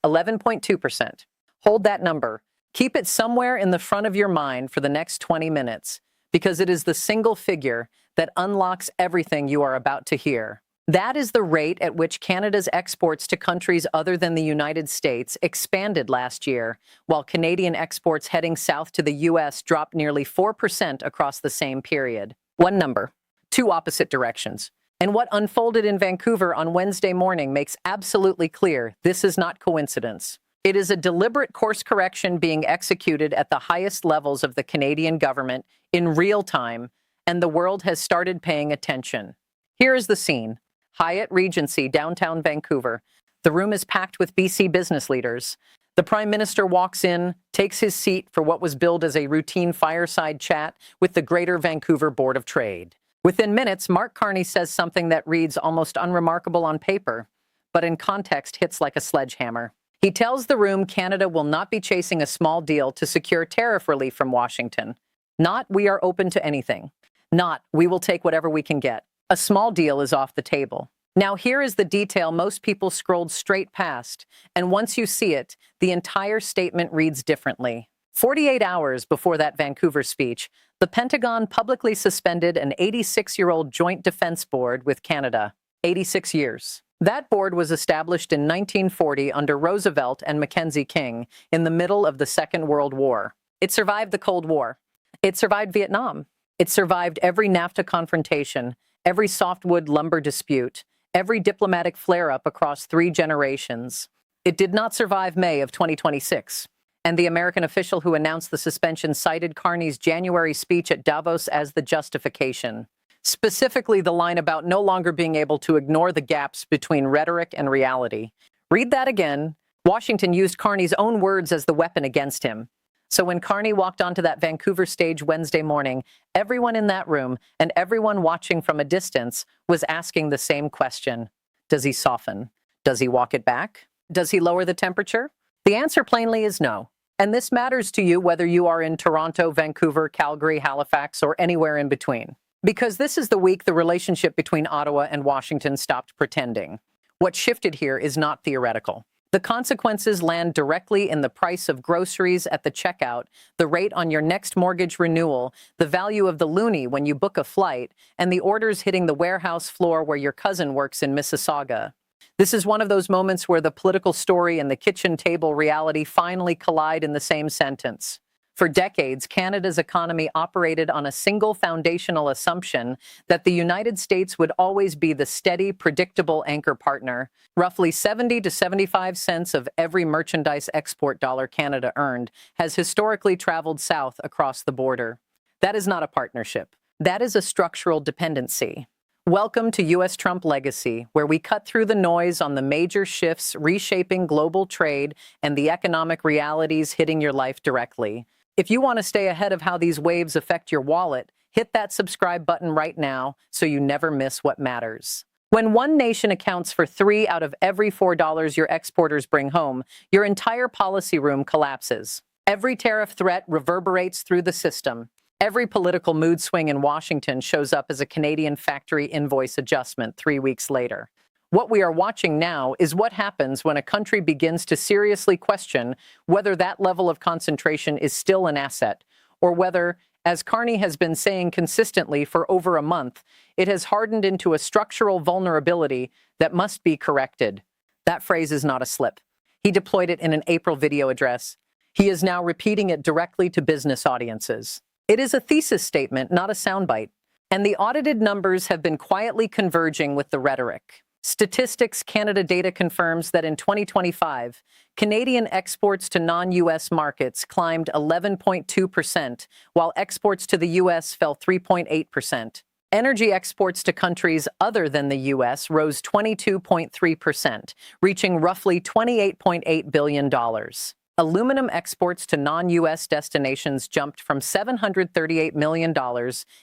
11.2%. Hold that number. Keep it somewhere in the front of your mind for the next 20 minutes, because it is the single figure that unlocks everything you are about to hear. That is the rate at which Canada's exports to countries other than the United States expanded last year, while Canadian exports heading south to the U.S. dropped nearly 4% across the same period. One number, two opposite directions. And what unfolded in Vancouver on Wednesday morning makes absolutely clear this is not coincidence. It is a deliberate course correction being executed at the highest levels of the Canadian government in real time, and the world has started paying attention. Here is the scene. Hyatt Regency, downtown Vancouver. The room is packed with BC business leaders. The Prime Minister walks in, takes his seat for what was billed as a routine fireside chat with the Greater Vancouver Board of Trade. Within minutes, Mark Carney says something that reads almost unremarkable on paper, but in context hits like a sledgehammer. He tells the room Canada will not be chasing a small deal to secure tariff relief from Washington. Not, we are open to anything. Not, we will take whatever we can get. A small deal is off the table. Now here is the detail most people scrolled straight past, and once you see it, the entire statement reads differently. 48 hours before that Vancouver speech, the Pentagon publicly suspended an 86-year-old joint defense board with Canada. 86 years. That board was established in 1940 under Roosevelt and Mackenzie King in the middle of the Second World War. It survived the Cold War. It survived Vietnam. It survived every NAFTA confrontation, every softwood lumber dispute, every diplomatic flare-up across 3 generations. It did not survive May of 2026, and the American official who announced the suspension cited Carney's January speech at Davos as the justification. Specifically, the line about no longer being able to ignore the gaps between rhetoric and reality. Read that again. Washington used Carney's own words as the weapon against him. So when Carney walked onto that Vancouver stage Wednesday morning, everyone in that room and everyone watching from a distance was asking the same question. Does he soften? Does he walk it back? Does he lower the temperature? The answer plainly is no. And this matters to you whether you are in Toronto, Vancouver, Calgary, Halifax, or anywhere in between. Because this is the week the relationship between Ottawa and Washington stopped pretending. What shifted here is not theoretical. The consequences land directly in the price of groceries at the checkout, the rate on your next mortgage renewal, the value of the loonie when you book a flight, and the orders hitting the warehouse floor where your cousin works in Mississauga. This is one of those moments where the political story and the kitchen table reality finally collide in the same sentence. For decades, Canada's economy operated on a single foundational assumption that the United States would always be the steady, predictable anchor partner. Roughly 70 to 75 cents of every merchandise export dollar Canada earned has historically traveled south across the border. That is not a partnership. That is a structural dependency. Welcome to U.S. Trump legacy, where we cut through the noise on the major shifts reshaping global trade and the economic realities hitting your life directly. If you want to stay ahead of how these waves affect your wallet, hit that subscribe button right now so you never miss what matters. When one nation accounts for 3 out of every $4 your exporters bring home, your entire policy room collapses. Every tariff threat reverberates through the system. Every political mood swing in Washington shows up as a Canadian factory invoice adjustment 3 weeks later. What we are watching now is what happens when a country begins to seriously question whether that level of concentration is still an asset, or whether, as Carney has been saying consistently for over a month, it has hardened into a structural vulnerability that must be corrected. That phrase is not a slip. He deployed it in an April video address. He is now repeating it directly to business audiences. It is a thesis statement, not a soundbite, and the audited numbers have been quietly converging with the rhetoric. Statistics Canada data confirms that in 2025, Canadian exports to non-U.S. markets climbed 11.2%, while exports to the U.S. fell 3.8%. Energy exports to countries other than the U.S. rose 22.3%, reaching roughly $28.8 billion. Aluminum exports to non-U.S. destinations jumped from $738 million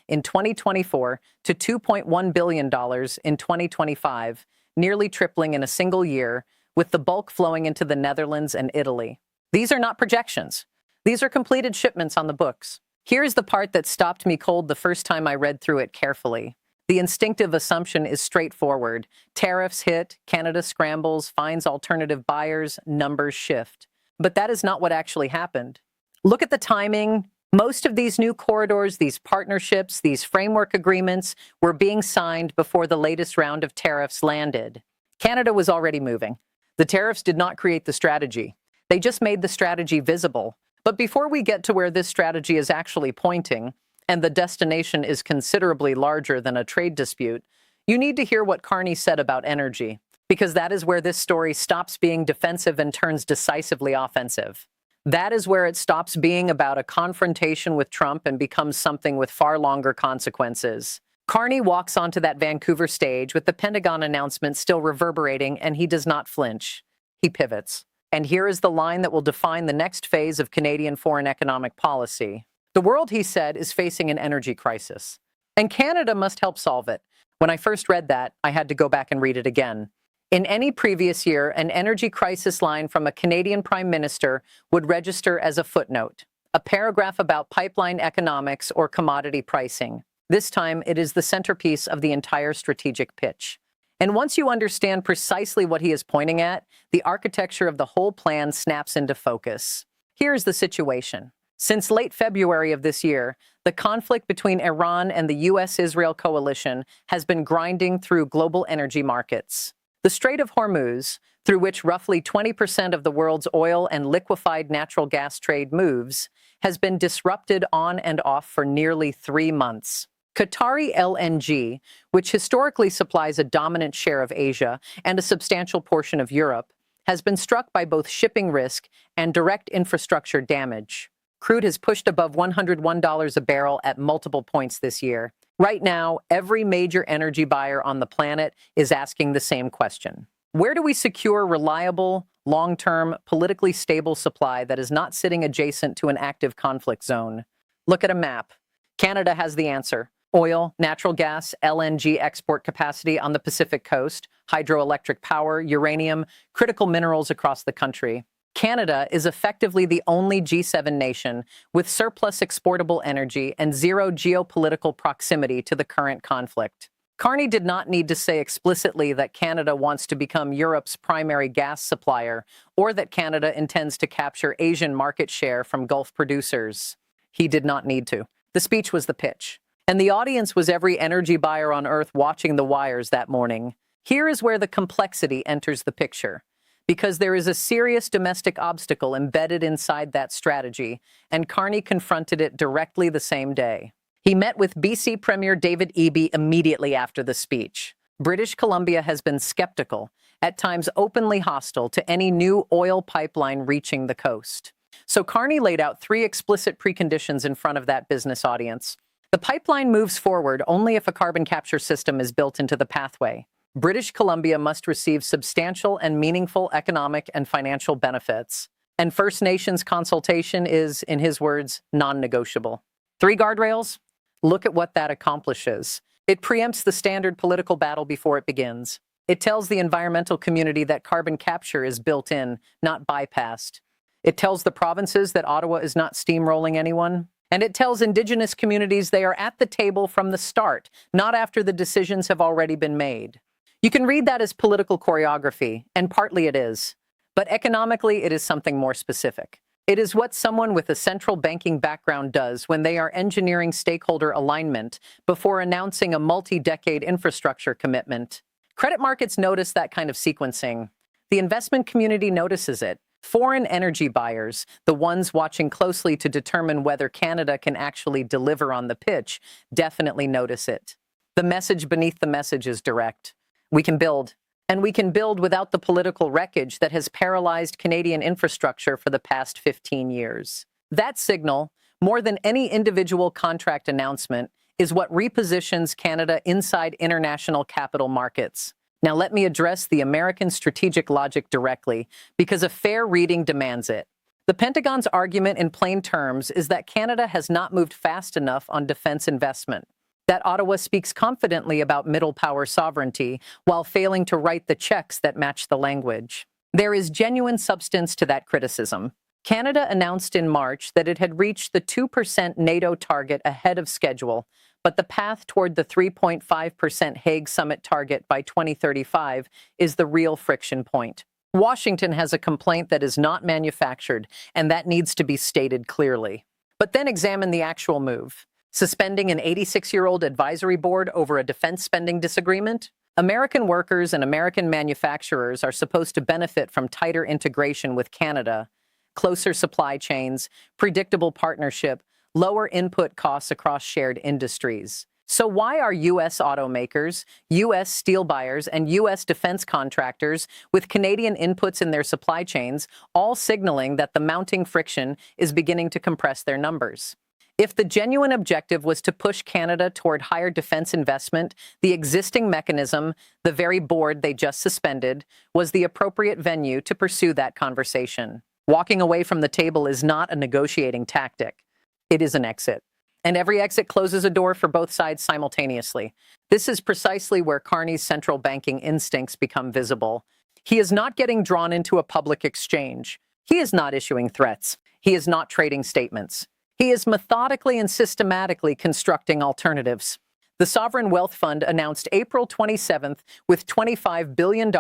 in 2024 to $2.1 billion in 2025, nearly tripling in a single year, with the bulk flowing into the Netherlands and Italy. These are not projections. These are completed shipments on the books. Here's the part that stopped me cold the first time I read through it carefully. The instinctive assumption is straightforward. Tariffs hit, Canada scrambles, finds alternative buyers, numbers shift. But that is not what actually happened. Look at the timing. Most of these new corridors, these partnerships, these framework agreements were being signed before the latest round of tariffs landed. Canada was already moving. The tariffs did not create the strategy. They just made the strategy visible. But before we get to where this strategy is actually pointing, and the destination is considerably larger than a trade dispute, you need to hear what Carney said about energy, because that is where this story stops being defensive and turns decisively offensive. That is where it stops being about a confrontation with Trump and becomes something with far longer consequences. Carney walks onto that Vancouver stage with the Pentagon announcement still reverberating, and he does not flinch. He pivots. And here is the line that will define the next phase of Canadian foreign economic policy. The world, he said, is facing an energy crisis, and Canada must help solve it. When I first read that, I had to go back and read it again. In any previous year, an energy crisis line from a Canadian Prime Minister would register as a footnote, a paragraph about pipeline economics or commodity pricing. This time, it is the centerpiece of the entire strategic pitch. And once you understand precisely what he is pointing at, the architecture of the whole plan snaps into focus. Here's the situation. Since late February of this year, the conflict between Iran and the U.S.-Israel coalition has been grinding through global energy markets. The Strait of Hormuz, through which roughly 20% of the world's oil and liquefied natural gas trade moves, has been disrupted on and off for nearly 3 months. Qatari LNG, which historically supplies a dominant share of Asia and a substantial portion of Europe, has been struck by both shipping risk and direct infrastructure damage. Crude has pushed above $101 a barrel at multiple points this year. Right now, every major energy buyer on the planet is asking the same question. Where do we secure reliable, long-term, politically stable supply that is not sitting adjacent to an active conflict zone? Look at a map. Canada has the answer. Oil, natural gas, LNG export capacity on the Pacific coast, hydroelectric power, uranium, critical minerals across the country. Canada is effectively the only G7 nation with surplus exportable energy and zero geopolitical proximity to the current conflict. Carney did not need to say explicitly that Canada wants to become Europe's primary gas supplier or that Canada intends to capture Asian market share from Gulf producers. He did not need to. The speech was the pitch. And the audience was every energy buyer on Earth watching the wires that morning. Here is where the complexity enters the picture. Because there is a serious domestic obstacle embedded inside that strategy, and Carney confronted it directly the same day. He met with BC Premier David Eby immediately after the speech. British Columbia has been skeptical, at times openly hostile to any new oil pipeline reaching the coast. So Carney laid out 3 explicit preconditions in front of that business audience. The pipeline moves forward only if a carbon capture system is built into the pathway. British Columbia must receive substantial and meaningful economic and financial benefits. And First Nations consultation is, in his words, non-negotiable. 3 guardrails? Look at what that accomplishes. It preempts the standard political battle before it begins. It tells the environmental community that carbon capture is built in, not bypassed. It tells the provinces that Ottawa is not steamrolling anyone. And it tells Indigenous communities they are at the table from the start, not after the decisions have already been made. You can read that as political choreography, and partly it is. But economically, it is something more specific. It is what someone with a central banking background does when they are engineering stakeholder alignment before announcing a multi-decade infrastructure commitment. Credit markets notice that kind of sequencing. The investment community notices it. Foreign energy buyers, the ones watching closely to determine whether Canada can actually deliver on the pitch, definitely notice it. The message beneath the message is direct. We can build, and we can build without the political wreckage that has paralyzed Canadian infrastructure for the past 15 years. That signal, more than any individual contract announcement, is what repositions Canada inside international capital markets. Now let me address the American strategic logic directly, because a fair reading demands it. The Pentagon's argument in plain terms is that Canada has not moved fast enough on defense investment. That Ottawa speaks confidently about middle power sovereignty while failing to write the checks that match the language. There is genuine substance to that criticism. Canada announced in March that it had reached the 2% NATO target ahead of schedule, But the path toward the 3.5% Hague Summit target by 2035 is the real friction point. Washington has a complaint that is not manufactured, and that needs to be stated clearly. But then examine the actual move. Suspending an 86-year-old advisory board over a defense spending disagreement? American workers and American manufacturers are supposed to benefit from tighter integration with Canada, closer supply chains, predictable partnership, lower input costs across shared industries. So why are U.S. automakers, U.S. steel buyers, and U.S. defense contractors with Canadian inputs in their supply chains all signaling that the mounting friction is beginning to compress their numbers? If the genuine objective was to push Canada toward higher defense investment, the existing mechanism, the very board they just suspended, was the appropriate venue to pursue that conversation. Walking away from the table is not a negotiating tactic. It is an exit. And every exit closes a door for both sides simultaneously. This is precisely where Carney's central banking instincts become visible. He is not getting drawn into a public exchange. He is not issuing threats. He is not trading statements. He is methodically and systematically constructing alternatives. The Sovereign Wealth Fund announced April 27th with $25 billion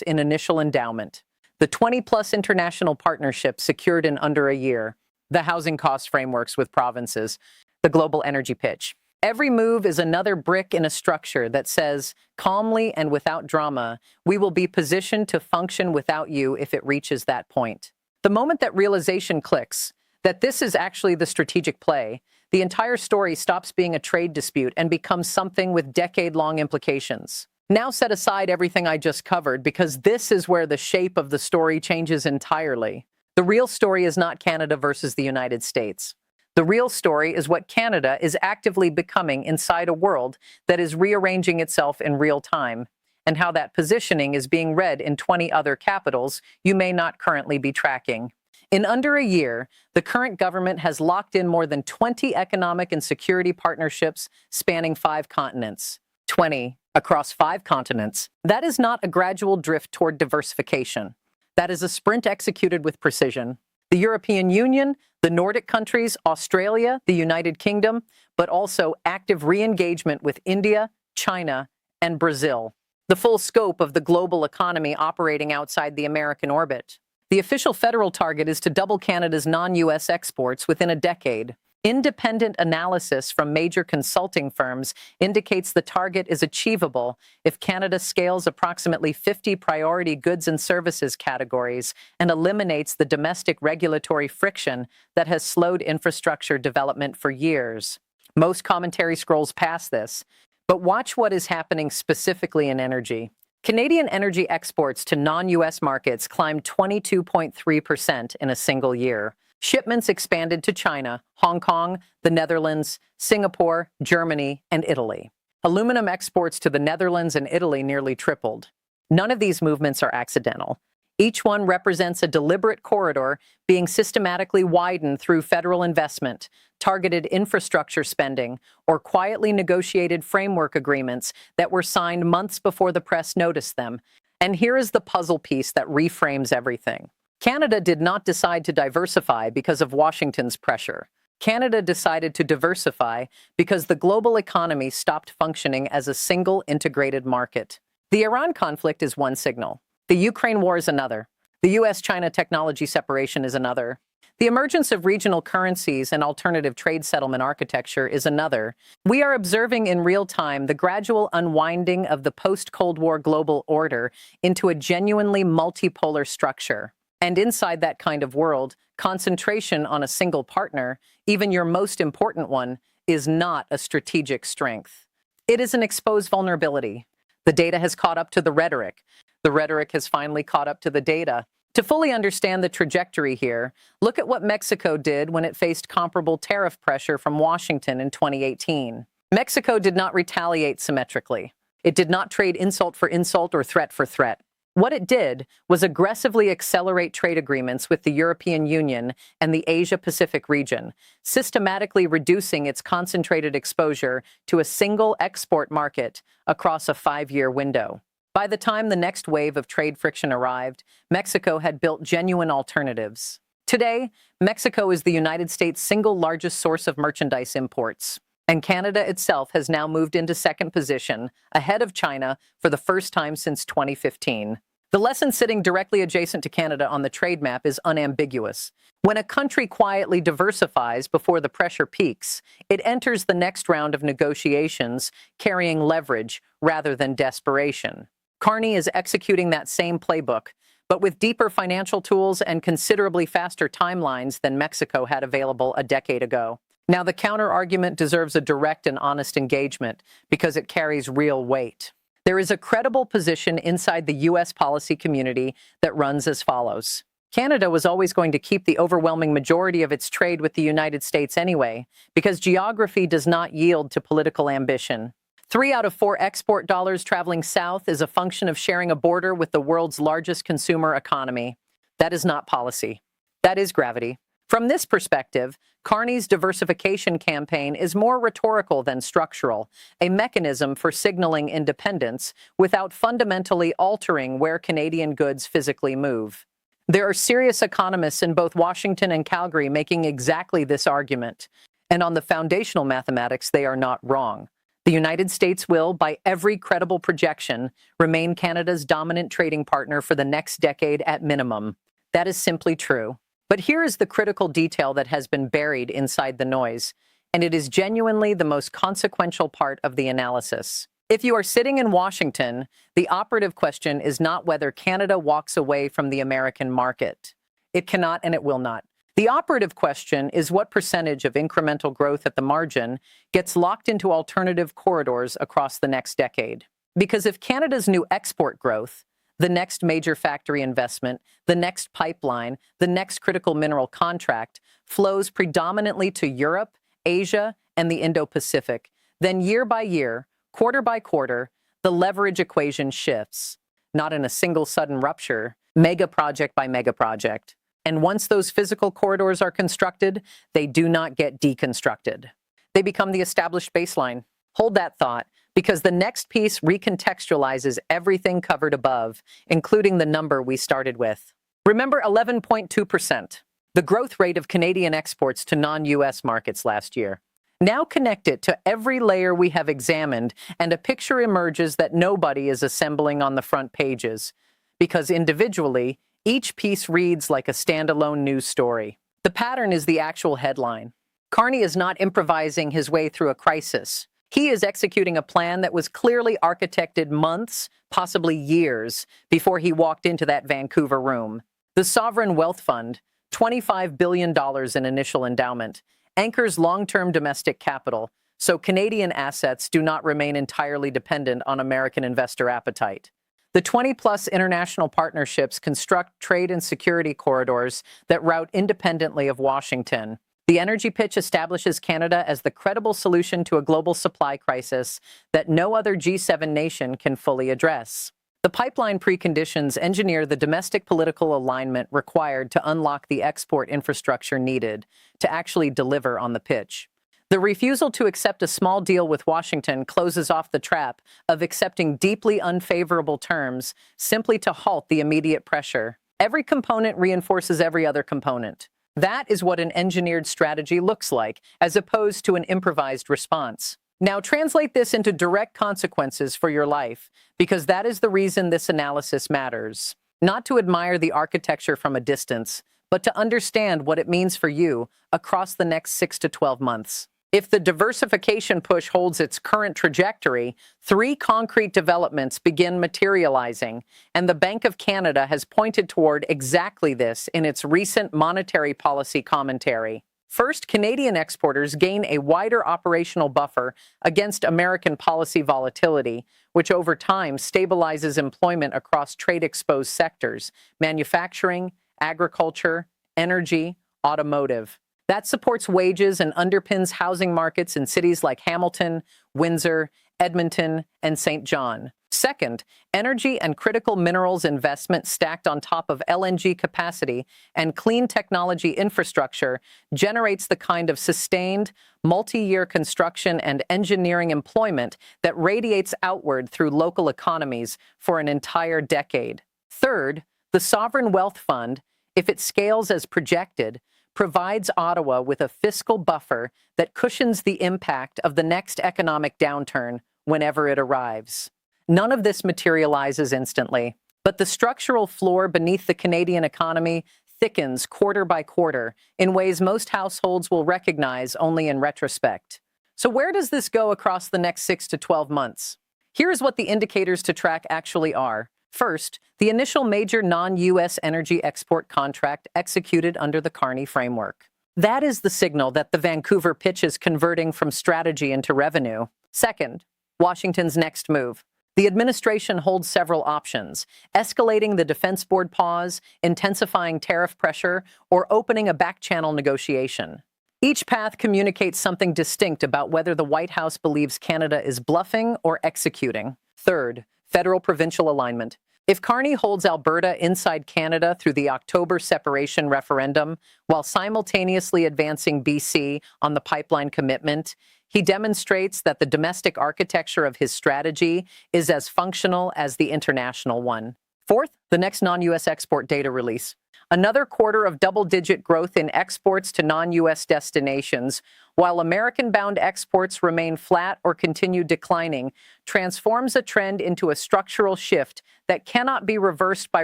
in initial endowment. The 20-plus international partnerships secured in under a year. The housing cost frameworks with provinces. The global energy pitch. Every move is another brick in a structure that says, calmly and without drama, we will be positioned to function without you if it reaches that point. The moment that realization clicks, that this is actually the strategic play, the entire story stops being a trade dispute and becomes something with decade-long implications. Now set aside everything I just covered, because this is where the shape of the story changes entirely. The real story is not Canada versus the United States. The real story is what Canada is actively becoming inside a world that is rearranging itself in real time, and how that positioning is being read in 20 other capitals you may not currently be tracking. In under a year, the current government has locked in more than 20 economic and security partnerships spanning 5 continents. 20 across 5 continents. That is not a gradual drift toward diversification. That is a sprint executed with precision. The European Union, the Nordic countries, Australia, the United Kingdom, but also active re-engagement with India, China, and Brazil. The full scope of the global economy operating outside the American orbit. The official federal target is to double Canada's non-U.S. exports within a decade. Independent analysis from major consulting firms indicates the target is achievable if Canada scales approximately 50 priority goods and services categories and eliminates the domestic regulatory friction that has slowed infrastructure development for years. Most commentary scrolls past this, but watch what is happening specifically in energy. Canadian energy exports to non-U.S. markets climbed 22.3% in a single year. Shipments expanded to China, Hong Kong, the Netherlands, Singapore, Germany, and Italy. Aluminum exports to the Netherlands and Italy nearly tripled. None of these movements are accidental. Each one represents a deliberate corridor being systematically widened through federal investment, targeted infrastructure spending, or quietly negotiated framework agreements that were signed months before the press noticed them. And here is the puzzle piece that reframes everything. Canada did not decide to diversify because of Washington's pressure. Canada decided to diversify because the global economy stopped functioning as a single integrated market. The Iran conflict is one signal. The Ukraine war is another. The U.S.-China technology separation is another. The emergence of regional currencies and alternative trade settlement architecture is another. We are observing in real time the gradual unwinding of the post-Cold War global order into a genuinely multipolar structure. And inside that kind of world, concentration on a single partner, even your most important one, is not a strategic strength. It is an exposed vulnerability. The data has caught up to the rhetoric. The rhetoric has finally caught up to the data. To fully understand the trajectory here, look at what Mexico did when it faced comparable tariff pressure from Washington in 2018. Mexico did not retaliate symmetrically. It did not trade insult for insult or threat for threat. What it did was aggressively accelerate trade agreements with the European Union and the Asia-Pacific region, systematically reducing its concentrated exposure to a single export market across a 5-year window. By the time the next wave of trade friction arrived, Mexico had built genuine alternatives. Today, Mexico is the United States' single largest source of merchandise imports. And Canada itself has now moved into second position, ahead of China for the first time since 2015. The lesson sitting directly adjacent to Canada on the trade map is unambiguous. When a country quietly diversifies before the pressure peaks, it enters the next round of negotiations carrying leverage rather than desperation. Carney is executing that same playbook, but with deeper financial tools and considerably faster timelines than Mexico had available a decade ago. Now, the counter-argument deserves a direct and honest engagement because it carries real weight. There is a credible position inside the U.S. policy community that runs as follows. Canada was always going to keep the overwhelming majority of its trade with the United States anyway, because geography does not yield to political ambition. 3 out of 4 export dollars traveling south is a function of sharing a border with the world's largest consumer economy. That is not policy. That is gravity. From this perspective, Carney's diversification campaign is more rhetorical than structural, a mechanism for signaling independence without fundamentally altering where Canadian goods physically move. There are serious economists in both Washington and Calgary making exactly this argument, and on the foundational mathematics, they are not wrong. The United States will, by every credible projection, remain Canada's dominant trading partner for the next decade at minimum. That is simply true. But here is the critical detail that has been buried inside the noise, and it is genuinely the most consequential part of the analysis. If you are sitting in Washington, the operative question is not whether Canada walks away from the American market. It cannot and it will not. The operative question is what percentage of incremental growth at the margin gets locked into alternative corridors across the next decade. Because if Canada's new export growth, the next major factory investment, the next pipeline, the next critical mineral contract flows predominantly to Europe, Asia, and the Indo-Pacific, then year by year, quarter by quarter, the leverage equation shifts, not in a single sudden rupture, mega project by mega project. And once those physical corridors are constructed, they do not get deconstructed. They become the established baseline. Hold that thought, because the next piece recontextualizes everything covered above, including the number we started with. Remember 11.2%, the growth rate of Canadian exports to non-U.S. markets last year. Now connect it to every layer we have examined, and a picture emerges that nobody is assembling on the front pages, because individually, each piece reads like a standalone news story. The pattern is the actual headline. Carney is not improvising his way through a crisis. He is executing a plan that was clearly architected months, possibly years, before he walked into that Vancouver room. The Sovereign Wealth Fund, $25 billion in initial endowment, anchors long-term domestic capital, so Canadian assets do not remain entirely dependent on American investor appetite. The 20-plus international partnerships construct trade and security corridors that route independently of Washington. The energy pitch establishes Canada as the credible solution to a global supply crisis that no other G7 nation can fully address. The pipeline preconditions engineer the domestic political alignment required to unlock the export infrastructure needed to actually deliver on the pitch. The refusal to accept a small deal with Washington closes off the trap of accepting deeply unfavorable terms simply to halt the immediate pressure. Every component reinforces every other component. That is what an engineered strategy looks like, as opposed to an improvised response. Now translate this into direct consequences for your life, because that is the reason this analysis matters. Not to admire the architecture from a distance, but to understand what it means for you across the next 6 to 12 months. If the diversification push holds its current trajectory, 3 concrete developments begin materializing, and the Bank of Canada has pointed toward exactly this in its recent monetary policy commentary. First, Canadian exporters gain a wider operational buffer against American policy volatility, which over time stabilizes employment across trade-exposed sectors: manufacturing, agriculture, energy, automotive. That supports wages and underpins housing markets in cities like Hamilton, Windsor, Edmonton, and St. John. Second, energy and critical minerals investment stacked on top of LNG capacity and clean technology infrastructure generates the kind of sustained, multi-year construction and engineering employment that radiates outward through local economies for an entire decade. Third, the Sovereign Wealth Fund, if it scales as projected, provides Ottawa with a fiscal buffer that cushions the impact of the next economic downturn whenever it arrives. None of this materializes instantly, but the structural floor beneath the Canadian economy thickens quarter by quarter in ways most households will recognize only in retrospect. So where does this go across the next 6 to 12 months? Here's what the indicators to track actually are. First, the initial major non-U.S. energy export contract executed under the Carney framework. That is the signal that the Vancouver pitch is converting from strategy into revenue. Second, Washington's next move. The administration holds several options: escalating the Defense Board pause, intensifying tariff pressure, or opening a back-channel negotiation. Each path communicates something distinct about whether the White House believes Canada is bluffing or executing. Third, federal-provincial alignment. If Carney holds Alberta inside Canada through the October separation referendum, while simultaneously advancing BC on the pipeline commitment, he demonstrates that the domestic architecture of his strategy is as functional as the international one. Fourth, the next non-U.S. export data release. Another quarter of double-digit growth in exports to non-U.S. destinations, while American-bound exports remain flat or continue declining, transforms a trend into a structural shift that cannot be reversed by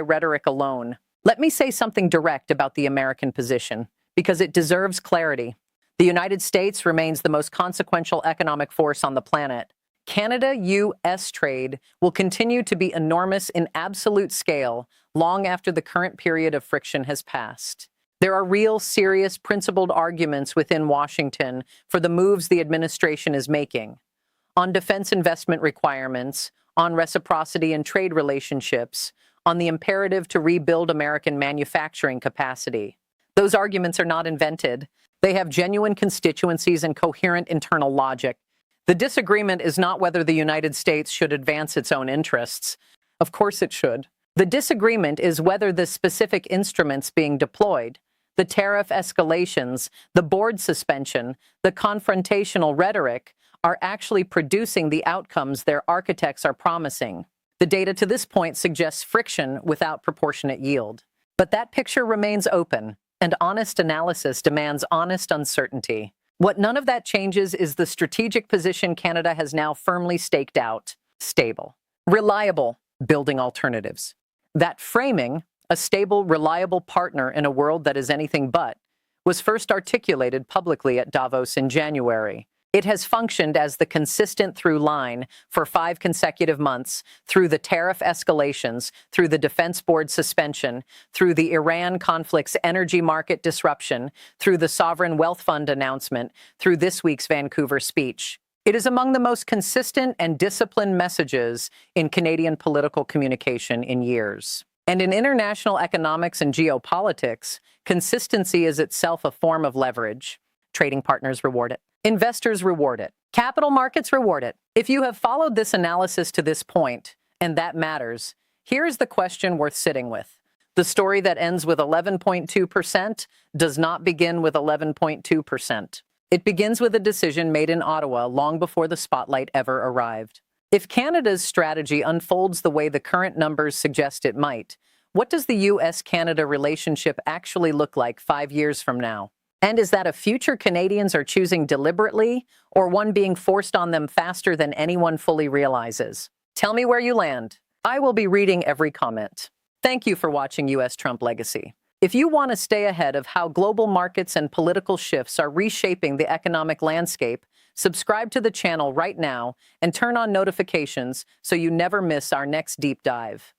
rhetoric alone. Let me say something direct about the American position, because it deserves clarity. The United States remains the most consequential economic force on the planet. Canada-U.S. trade will continue to be enormous in absolute scale long after the current period of friction has passed. There are real, serious, principled arguments within Washington for the moves the administration is making. On defense investment requirements, on reciprocity in trade relationships, on the imperative to rebuild American manufacturing capacity. Those arguments are not invented. They have genuine constituencies and coherent internal logic. The disagreement is not whether the United States should advance its own interests. Of course it should. The disagreement is whether the specific instruments being deployed, the tariff escalations, the board suspension, the confrontational rhetoric, are actually producing the outcomes their architects are promising. The data to this point suggests friction without proportionate yield. But that picture remains open, and honest analysis demands honest uncertainty. What none of that changes is the strategic position Canada has now firmly staked out: stable, reliable, building alternatives. That framing, a stable, reliable partner in a world that is anything but, was first articulated publicly at Davos in January. It has functioned as the consistent through line for 5 consecutive months, through the tariff escalations, through the Defense Board suspension, through the Iran conflict's energy market disruption, through the Sovereign Wealth Fund announcement, through this week's Vancouver speech. It is among the most consistent and disciplined messages in Canadian political communication in years. And in international economics and geopolitics, consistency is itself a form of leverage. Trading partners reward it. Investors reward it. Capital markets reward it. If you have followed this analysis to this point, and that matters, here's the question worth sitting with. The story that ends with 11.2% does not begin with 11.2%. It begins with a decision made in Ottawa long before the spotlight ever arrived. If Canada's strategy unfolds the way the current numbers suggest it might, what does the U.S.-Canada relationship actually look like 5 years from now? And is that a future Canadians are choosing deliberately, or one being forced on them faster than anyone fully realizes? Tell me where you land. I will be reading every comment. Thank you for watching U.S. Trump Legacy. If you want to stay ahead of how global markets and political shifts are reshaping the economic landscape, subscribe to the channel right now and turn on notifications so you never miss our next deep dive.